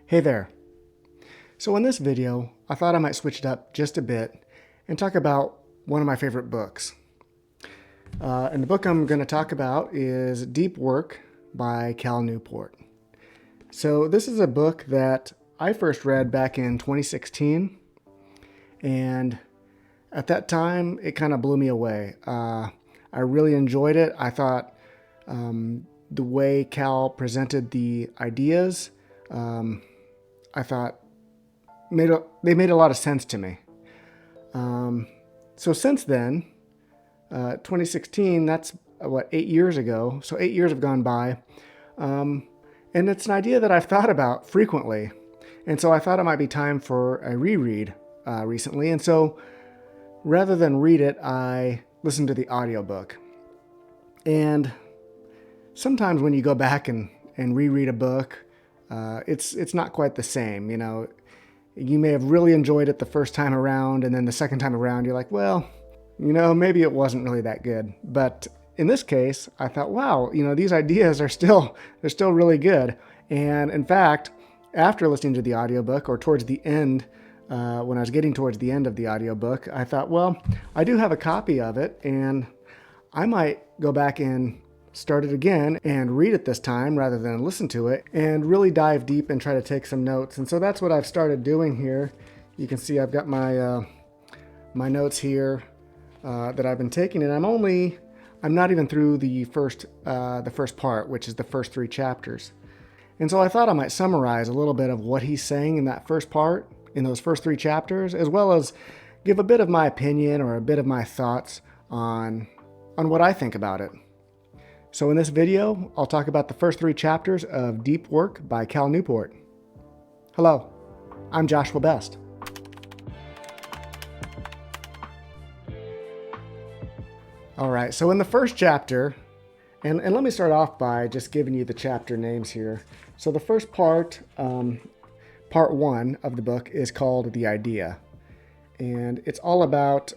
Hey there. So in this video, I thought I might switch it up just a bit and talk about one of my favorite books. And the book I'm going to talk about is Deep Work by Cal Newport. So this is a book that I first read back in 2016, and at that time, it kind of blew me away. I really enjoyed it. I thought the way Cal presented the ideas, I thought they made a lot of sense to me. So since then, 2016, that's 8 years ago. So 8 years have gone by. And it's an idea that I've thought about frequently. And so I thought it might be time for a reread recently. And so rather than read it, I listened to the audiobook. And sometimes when you go back and reread a book, it's not quite the same. You know, you may have really enjoyed it the first time around, and then the second time around, you're like, well, you know, maybe it wasn't really that good. But in this case, I thought, wow, you know, these ideas are they're still really good. And in fact, after listening to the audiobook, or towards the end, when I was getting towards the end of the audiobook, I thought, well, I do have a copy of it, and I might go back and start it again and read it this time rather than listen to it and really dive deep and try to take some notes. And so that's what I've started doing here. You can see I've got my my notes here that I've been taking, and I'm not even through the first part, which is the first 3 chapters. And so I thought I might summarize a little bit of what he's saying in that first part, in those first 3 chapters, as well as give a bit of my opinion or a bit of my thoughts on what I think about it. So in this video, I'll talk about the first 3 chapters of Deep Work by Cal Newport. Hello, I'm Joshua Best. All right, so in the first chapter, and let me start off by just giving you the chapter names here. So the first part, part 1 of the book, is called The Idea. And it's all about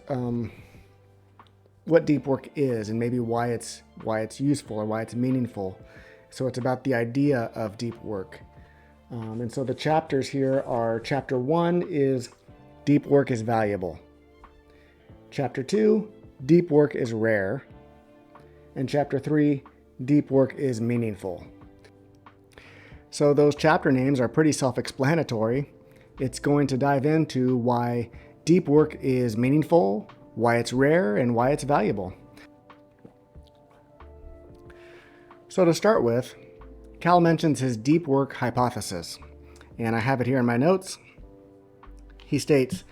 what deep work is and maybe why it's useful or why it's meaningful. So it's about the idea of deep work. And so the chapters here are: chapter 1 is deep work is valuable. Chapter 2, deep work is rare. And chapter 3, deep work is meaningful. So those chapter names are pretty self-explanatory. It's going to dive into why deep work is meaningful, why it's rare, and why it's valuable. So to start with, Cal mentions his deep work hypothesis, and I have it here in my notes. He states,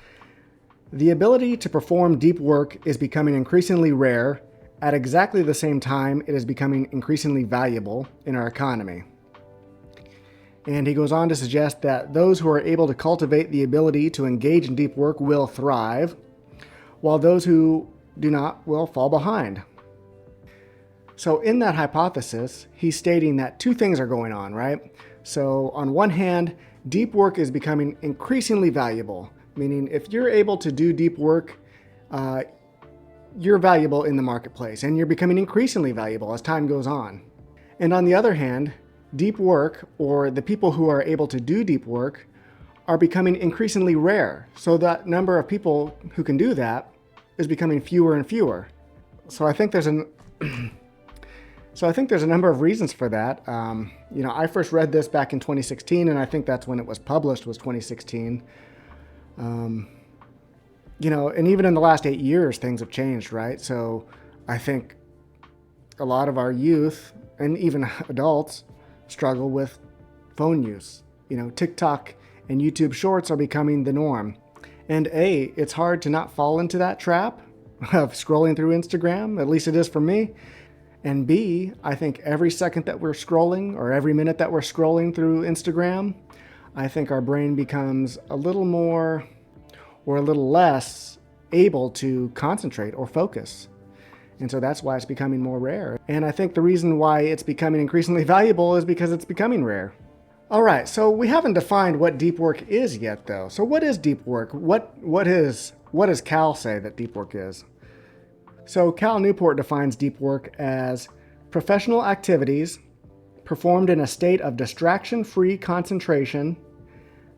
"The ability to perform deep work is becoming increasingly rare at exactly the same time it is becoming increasingly valuable in our economy." And he goes on to suggest that those who are able to cultivate the ability to engage in deep work will thrive, while those who do not will fall behind. So in that hypothesis, he's stating that 2 things are going on, right? So on one hand, deep work is becoming increasingly valuable, meaning if you're able to do deep work, you're valuable in the marketplace, and you're becoming increasingly valuable as time goes on. And on the other hand, deep work, or the people who are able to do deep work, are becoming increasingly rare. So that number of people who can do that is becoming fewer and fewer. So I think there's a number of reasons for that. You know, I first read this back in 2016, and I think that's when it was published, was 2016. You know, and even in the last 8 years, things have changed, right? So I think a lot of our youth and even adults struggle with phone use. You know, TikTok and YouTube Shorts are becoming the norm. And A, it's hard to not fall into that trap of scrolling through Instagram, at least it is for me. And B, I think every second that we're scrolling, or every minute that we're scrolling through Instagram, I think our brain becomes a little more or a little less able to concentrate or focus. And so that's why it's becoming more rare. And I think the reason why it's becoming increasingly valuable is because it's becoming rare. All right, so we haven't defined what deep work is yet, though. So what is deep work? What does Cal say that deep work is? So Cal Newport defines deep work as professional activities performed in a state of distraction-free concentration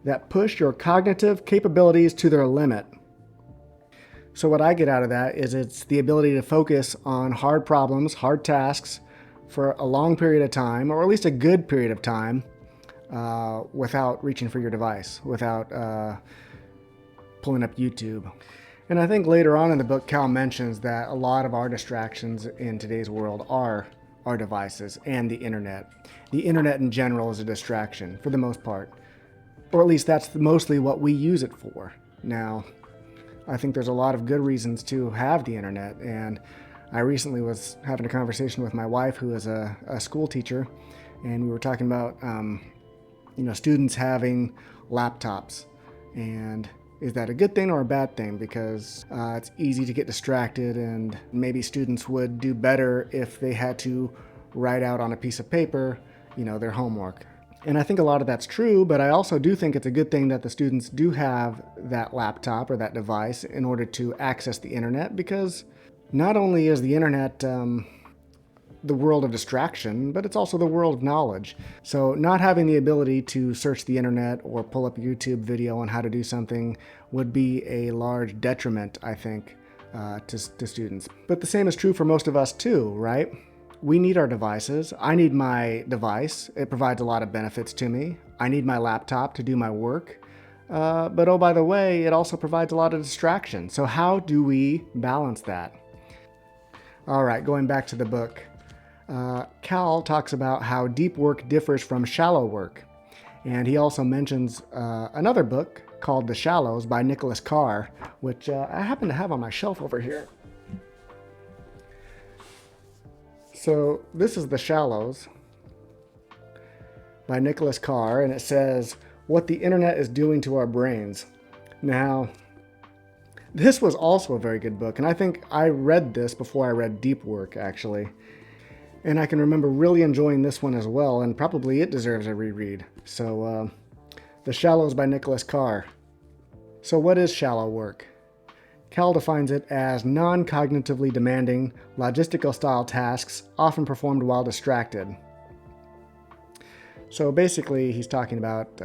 that push your cognitive capabilities to their limit. So what I get out of that is it's the ability to focus on hard problems, hard tasks for a long period of time, or at least a good period of time, without reaching for your device, without pulling up YouTube. And I think later on in the book, Cal mentions that a lot of our distractions in today's world are our devices and the internet. The internet in general is a distraction for the most part, or at least that's mostly what we use it for. Now, I think there's a lot of good reasons to have the internet, and I recently was having a conversation with my wife, who is a school teacher, and we were talking about students having laptops, and is that a good thing or a bad thing? Because it's easy to get distracted, and maybe students would do better if they had to write out on a piece of paper, their homework. And I think a lot of that's true, but I also do think it's a good thing that the students do have that laptop or that device in order to access the internet, because not only is the internet the world of distraction, but it's also the world of knowledge. So not having the ability to search the internet or pull up a YouTube video on how to do something would be a large detriment, I think, to students. But the same is true for most of us too, right? We need our devices. I need my device. It provides a lot of benefits to me. I need my laptop to do my work. But oh, by the way, it also provides a lot of distraction. So how do we balance that? All right, going back to the book. Cal talks about how deep work differs from shallow work. And he also mentions another book called The Shallows by Nicholas Carr, which I happen to have on my shelf over here. So this is The Shallows by Nicholas Carr, and it says, "What the internet is doing to our brains." Now, this was also a very good book, and I think I read this before I read Deep Work, actually. And I can remember really enjoying this one as well, and probably it deserves a reread. So, The Shallows by Nicholas Carr. So what is shallow work? Cal defines it as non-cognitively demanding, logistical-style tasks, often performed while distracted. So basically, he's talking about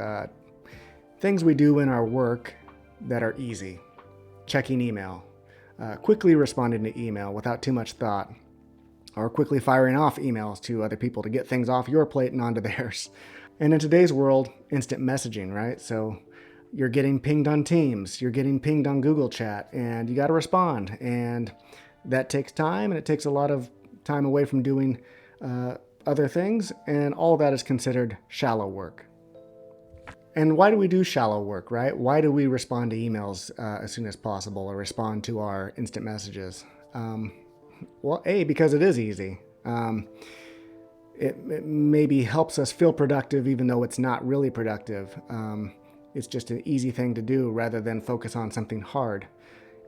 things we do in our work that are easy. Checking email, quickly responding to email without too much thought, or quickly firing off emails to other people to get things off your plate and onto theirs. And in today's world, instant messaging, right? So you're getting pinged on Teams, you're getting pinged on Google Chat, and you got to respond. And that takes time, and it takes a lot of time away from doing other things, and all that is considered shallow work. And why do we do shallow work, right? Why do we respond to emails as soon as possible, or respond to our instant messages? Well, because it is easy. It maybe helps us feel productive even though it's not really productive. It's just an easy thing to do rather than focus on something hard.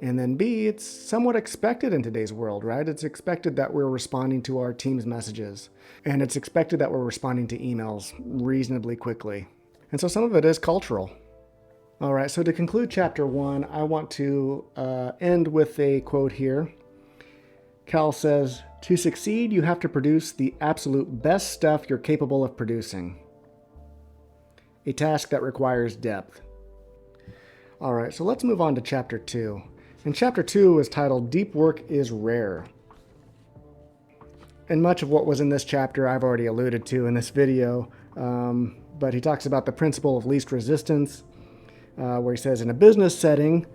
And then B, it's somewhat expected in today's world, right? It's expected that we're responding to our team's messages. And it's expected that we're responding to emails reasonably quickly. And so some of it is cultural. All right, so to conclude chapter 1, I want to end with a quote here. Cal says, "To succeed, you have to produce the absolute best stuff you're capable of producing. A task that requires depth." All right, so let's move on to chapter 2. And chapter 2 is titled, "Deep Work is Rare." And much of what was in this chapter I've already alluded to in this video, but he talks about the principle of least resistance, where he says, in a business setting,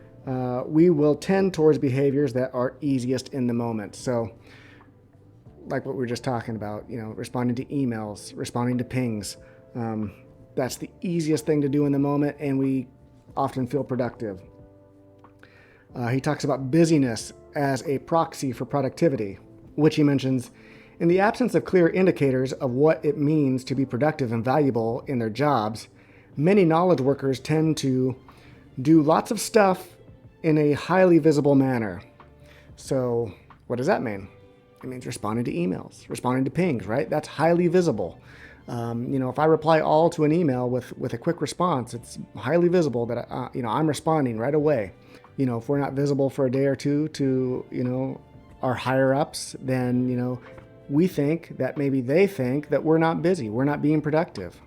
we will tend towards behaviors that are easiest in the moment. So, like what we were just talking about, responding to emails, responding to pings. That's the easiest thing to do in the moment, and we often feel productive. He talks about busyness as a proxy for productivity, which he mentions, in the absence of clear indicators of what it means to be productive and valuable in their jobs, many knowledge workers tend to do lots of stuff in a highly visible manner. So what does that mean? It means responding to emails, responding to pings, right? That's highly visible. If I reply all to an email with a quick response, it's highly visible that I'm responding right away. If we're not visible for a day or two to our higher ups, then we think that maybe they think that we're not busy, we're not being productive.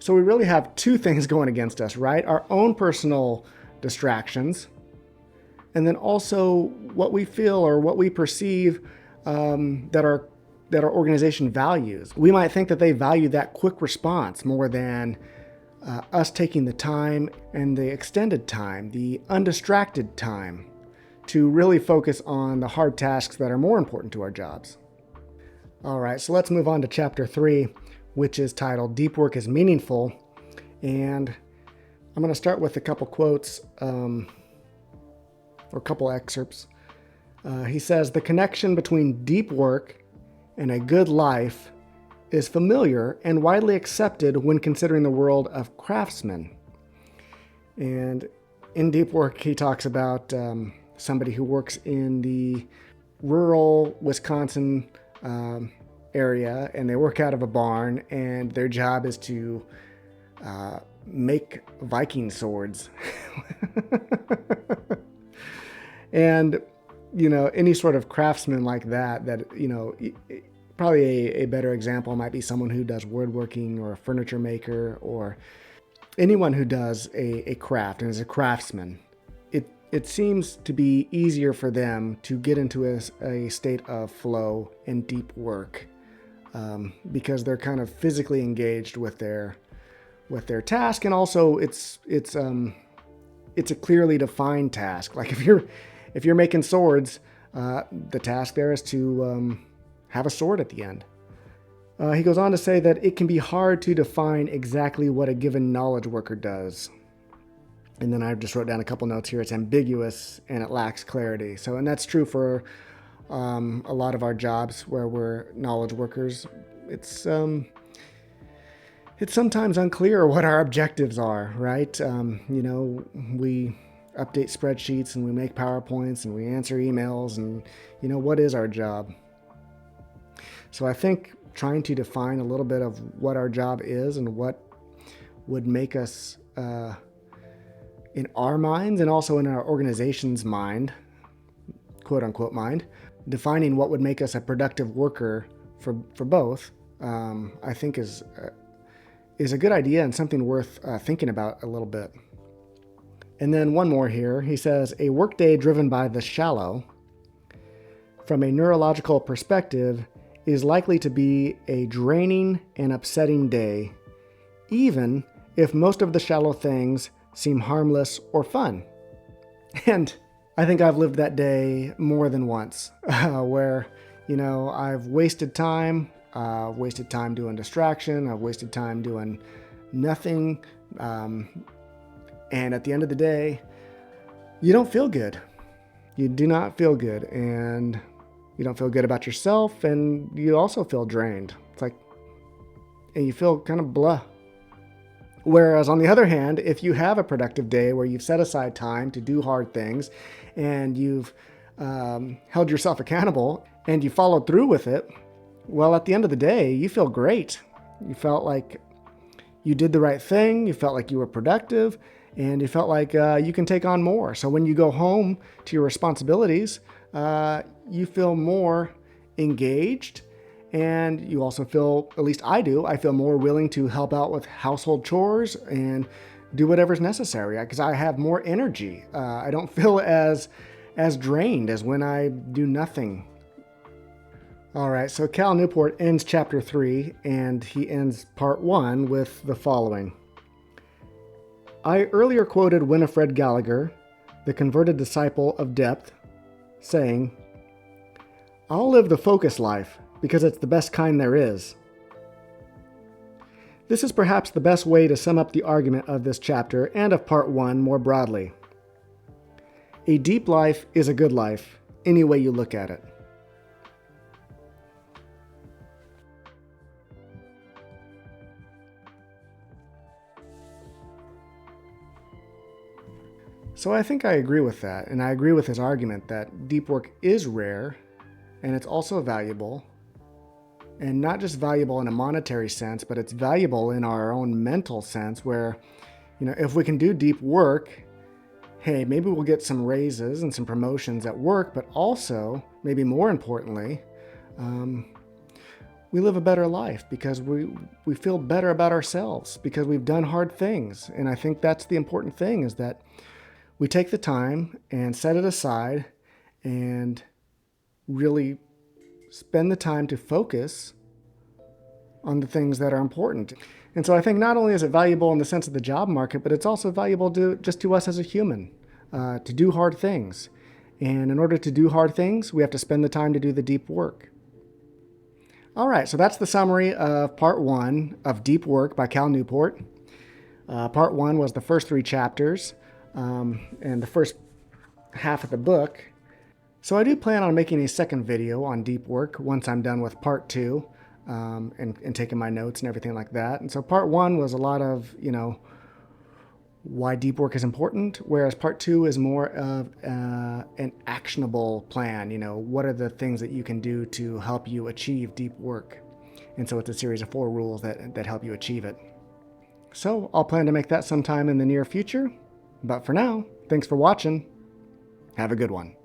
So we really have two things going against us, right? Our own personal distractions, and then also what we feel or what we perceive that our organization values. We might think that they value that quick response more than us taking the time and the extended time, the undistracted time, to really focus on the hard tasks that are more important to our jobs. All right, so let's move on to chapter 3, which is titled Deep Work is Meaningful. And I'm going to start with a couple quotes or a couple excerpts. He says, "The connection between deep work and a good life is familiar and widely accepted when considering the world of craftsmen." And in deep work, he talks about somebody who works in the rural Wisconsin area, and they work out of a barn, and their job is to make Viking swords. And, any sort of craftsman like that, probably a better example might be someone who does woodworking or a furniture maker or anyone who does a craft and is a craftsman. It seems to be easier for them to get into a state of flow and deep work because they're kind of physically engaged with their task, and also it's a clearly defined task. Like if you're making swords, the task there is to have a sword at the end. He goes on to say that it can be hard to define exactly what a given knowledge worker does. And then I just wrote down a couple notes here. It's ambiguous and it lacks clarity. And that's true for a lot of our jobs where we're knowledge workers. It's sometimes unclear what our objectives are, right? We update spreadsheets and we make PowerPoints and we answer emails, and what is our job? So I think trying to define a little bit of what our job is and what would make us in our minds and also in our organization's mind, quote unquote mind, defining what would make us a productive worker for both, I think is a good idea and something worth thinking about a little bit. And then one more here. He says, "A workday driven by the shallow, from a neurological perspective, is likely to be a draining and upsetting day, even if most of the shallow things seem harmless or fun." And I think I've lived that day more than once, where, I've wasted time doing distraction, I've wasted time doing nothing, and at the end of the day, you don't feel good. You do not feel good, and you don't feel good about yourself, and you also feel drained. And you feel kind of blah. Whereas on the other hand, if you have a productive day where you've set aside time to do hard things and you've held yourself accountable and you followed through with it, well, at the end of the day, you feel great. You felt like you did the right thing. You felt like you were productive, and you felt like you can take on more. So when you go home to your responsibilities, you feel more engaged. And you also feel, at least I do, I feel more willing to help out with household chores and do whatever's necessary because I have more energy. I don't feel as drained as when I do nothing. All right, so Cal Newport ends chapter 3, and he ends part 1 with the following. "I earlier quoted Winifred Gallagher, the converted disciple of depth, saying, 'I'll live the focus life, because it's the best kind there is.' This is perhaps the best way to sum up the argument of this chapter and of part 1 more broadly. A deep life is a good life, any way you look at it." So I think I agree with that, and I agree with his argument that deep work is rare, and it's also valuable. And not just valuable in a monetary sense, but it's valuable in our own mental sense where, if we can do deep work, hey, maybe we'll get some raises and some promotions at work, but also, maybe more importantly, we live a better life, because we feel better about ourselves because we've done hard things. And I think that's the important thing, is that we take the time and set it aside and really spend the time to focus on the things that are important. And so I think not only is it valuable in the sense of the job market, but it's also valuable just to us as a human, to do hard things. And in order to do hard things, we have to spend the time to do the deep work. All right, so that's the summary of part 1 of Deep Work by Cal Newport. Part 1 was the first 3 chapters and the first half of the book. So I do plan on making a second video on deep work once I'm done with part 2 and taking my notes and everything like that. And so part 1 was a lot of, why deep work is important, whereas part 2 is more of an actionable plan. What are the things that you can do to help you achieve deep work? And so it's a series of 4 rules that help you achieve it. So I'll plan to make that sometime in the near future. But for now, thanks for watching. Have a good one.